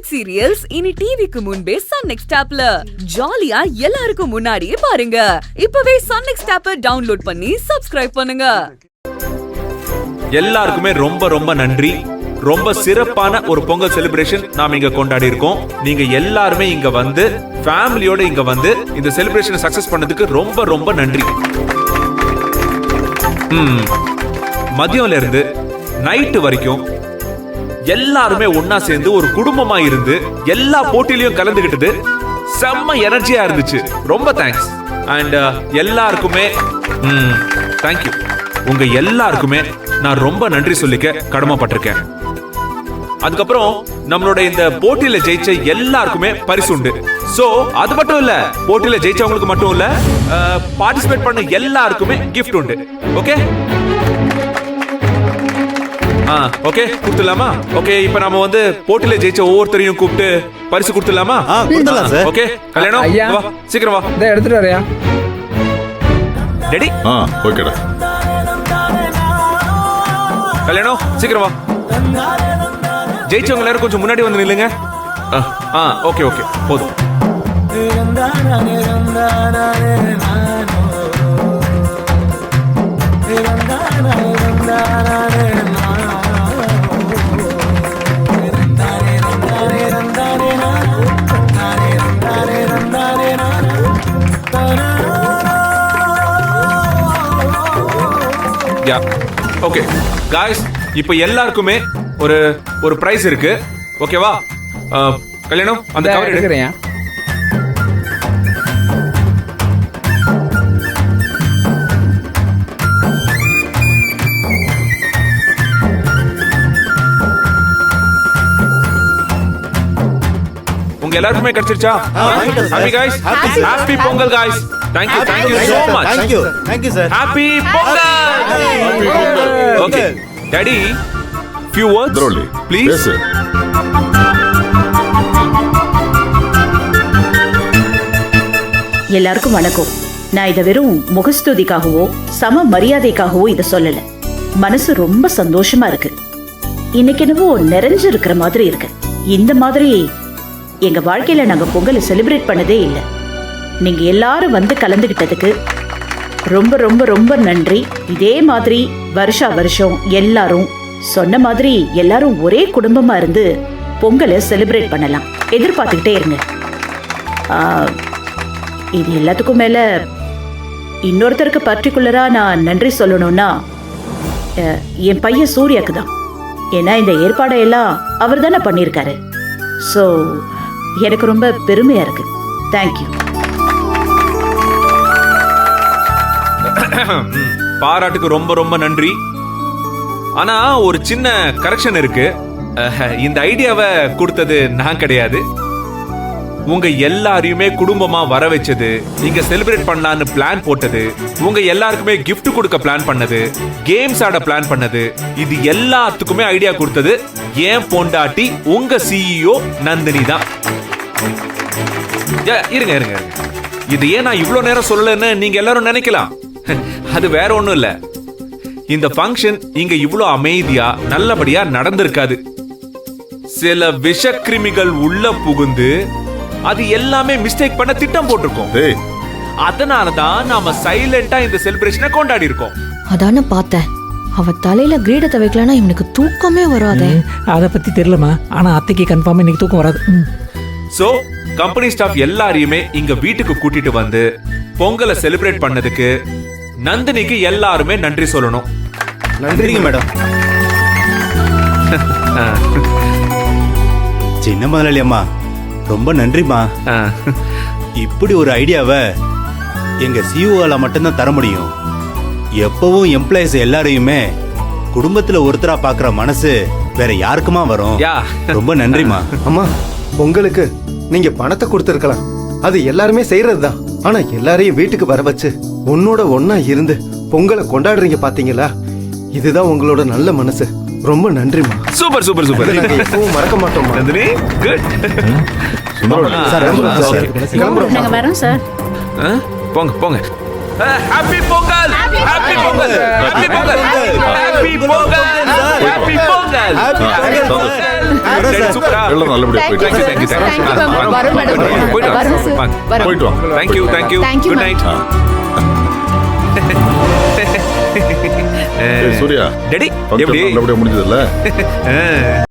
Web serials இனி டிவிக்கு முன்பே சன் நெக்ஸ்ட் ஆப்ல ஜாலியா எல்லாருக்கும் முன்னாடியே பாருங்க. இப்பவே சன் நெக்ஸ்ட் ஆப்பை டவுன்லோட் பண்ணி சப்ஸ்கிரைப் பண்ணுங்க. எல்லாருக்குமே ரொம்ப ரொம்ப நன்றி. ரொம்ப சிறப்பான ஒரு பொங்கல் செலிப்ரேஷன் நாம இங்க கொண்டாடி இருக்கோம். நீங்க எல்லாருமே இங்க வந்து ஃபேமிலியோட இங்க வந்து இந்த செலிப்ரேஷனை சக்சஸ் பண்ணதுக்கு ரொம்ப ரொம்ப நன்றி. மதியம்ல இருந்து நைட்டு வரைக்கும் எல்லாருமே ஒன்னா சேர்ந்து ஒரு குடும்பமா இருந்து எல்லா போட்டியிலையும் கலந்துகிட்டது செம்ம எனர்ஜியா இருந்துச்சு. ரொம்ப தேங்க்ஸ். அண்ட் எல்லாருக்குமே தேங்க்யூ. உங்க எல்லாருக்குமே நான் ரொம்ப நன்றி சொல்லிக்க கடமைப்பட்டிருக்கேன். அதுக்கப்புறம் நம்மளோட இந்த போட்டியில ஜெயிச்ச எல்லாருக்குமே பரிசு உண்டு. சோ அது மட்டும் இல்ல, போட்டியில ஜெயிச்சவங்களுக்கு மட்டும் இல்ல, பார்ட்டிசிபேட் பண்ண எல்லாருக்குமே கிஃப்ட் உண்டு. ஓகே ஓகே, கொடுத்துடலாமா? ஓகே, இப்போ நாம வந்து போட்டியில ஜெயிச்ச ஒவ்வொருத்தரையும் கூப்பிட்டு பரிசு கொடுத்துடலாமா? கொடுத்துடலாம் சார். ஓகே, கல்யாணம் வா, சீக்கிரம் வா. இதை எடுத்துட்டு வரையா? ரெடி? ஓகேடா. கல்யாணம் சீக்கிரம் வா. ஜெயிச்சவங்க எல்லாரும் கொஞ்சம் முன்னாடி வந்து நில்லுங்க. ஓகே ஓகே, போதும். ஓகே गाइस, இப்போ எல்லாருக்குமே ஒரு ஒரு பிரைஸ் இருக்கு. ஓகேவா? கல்யாணம் அந்த கவர் எடுக்கறேன். உங்க எல்லாருக்குமே கிடைச்சிருச்சா? Happy guys, happy Pongal guys. Thank you so much. Thank you sir. Happy Pongal. Okay, Daddy, few words, Drolly. please. Yes sir. எல்லாருக்கும் வணக்கம். நான் இதை வெறும் முகஸ்துதிக்காகவோ சம மரியாதைக்காகவோ இதை சொல்லல. மனசு ரொம்ப சந்தோஷமா இருக்கு. இன்னைக்கு என்னவோ நிறைஞ்சு இருக்கிற மாதிரி இருக்கு. இந்த மாதிரி எங்க வாழ்க்கையில நாங்க பொங்கலை செலிப்ரேட் பண்ணதே இல்லை. நீங்க எல்லாரும் வந்து கலந்துகிட்டதுக்கு ரொம்ப ரொம்ப ரொம்ப நன்றி. இதே மாதிரி வருஷா வருஷம் எல்லாரும் சொன்ன மாதிரி எல்லாரும் ஒரே குடும்பமா இருந்து பொங்கலை செலிப்ரேட் பண்ணலாம். எதிர்பார்த்துக்கிட்டே இருங்க. இது எல்லாத்துக்கும் மேல இன்னொருத்தருக்கு பர்டிகுலரா நான் நன்றி சொல்லணும்னா என் பையன் சூர்யாக்கு தான். ஏன்னா இந்த ஏற்பாடையெல்லாம் அவர் தானே பண்ணியிருக்காரு. ஸோ எனக்கு ரொம்ப பெருமையா இருக்கு. தேங்க்யூ. பாராட்டுக்கு ரொம்ப ரொம்ப நன்றி. ஆனா ஒரு சின்ன கரெக்ஷன் இருக்கு. இந்த ஐடியாவை கொடுத்தது நான் கிடையாது. உங்க எல்லாரையுமே குடும்பமா வர வச்சது, இங்க செலிப்ரேட் பண்ணலான்னு பிளான் போட்டது, உங்க எல்லாருக்குமே gift கொடுக்க பிளான் பண்ணது, கேம்ஸ் ஆட பிளான் பண்ணது, இது எல்லாத்துக்குமே ஐடியா கொடுத்தது ஏன் பொண்டாட்டி உங்க CEO நந்தினி தான். இருங்க இருங்க இருங்க, இது ஏன் நான் இவ்வளவு நேரம் சொல்லலன்னு நீங்க எல்லாரும் நினைக்கலாம். அது வேற ஒண்ணும் இல்ல. இந்த ஃபங்க்ஷன் இங்க இவ்வளவு அமைதியா நல்லபடியா நடந்திருக்காது. சில விஷக்கிருமிகள் உள்ள புகுந்து அது எல்லாமே மிஸ்டேக் பண்ண திட்டம் போட்டிருக்கோம். அதனாலதான் நாம சைலண்டா இந்த செலிப்ரேஷனை கொண்டாடி இருக்கோம். அதான பார்த்தேன். அவ தலையில கிரீடத்தை வைக்கலன்னா இவனுக்கு தூக்கமே வராதே. அதை பத்தி தெரியலமா, ஆனா அத்தைக்கு கன்ஃபார்ம் இன்னைக்கு தூக்கம் வராது. சோ கம்பெனி ஸ்டாஃப் எல்லாரையுமே இங்க வீட்டுக்கு கூட்டிட்டு வந்து பொங்கலை செலிப்ரேட் பண்ணதுக்கு நந்தினிக்கு எல்லாருமே நன்றி சொல்லணும். நன்றிங்க மேடம். சின்ன முதலாளி அம்மா ரொம்ப நன்றிமா. இப்படி ஒரு ஐடியாவை எங்க சிஓல மட்டும்தான் தர முடியும். எப்பவும் எம்ப்ளாயிஸ் எல்லாரையுமே குடும்பத்துல ஒருத்தரா பாக்குற மனசு வேற யாருக்குமா வரும்? ரொம்ப நன்றிமா. அம்மா, பொங்கலுக்கு நீங்க பணத்தை கொடுத்திருக்கலாம், அது எல்லாருமே செய்யறதுதான். ஆனா எல்லாரையும் வீட்டுக்கு வர வச்சு உன்னோட ஒன்னா இருந்து பொங்கலை கொண்டாடுறீங்க பாத்தீங்களா? இதுதான் உங்களோட நல்ல மனசு. ரொம்ப நன்றிமா. Super super super. எப்பவும் மறக்க மாட்டோம். நந்தினி குட். நாங்க வரோம் சார். போங்க போங்க. Happy Pongal happy Pongal happy Pongal happy Pongal happy Pongal சூப்பரா எல்லாம் நல்லபடியா போயிட்டு போயிட்டு வாங்க. Thank you good night Surya teddy எப்படி எப்படி நல்லபடியா முடிஞ்சதுல்ல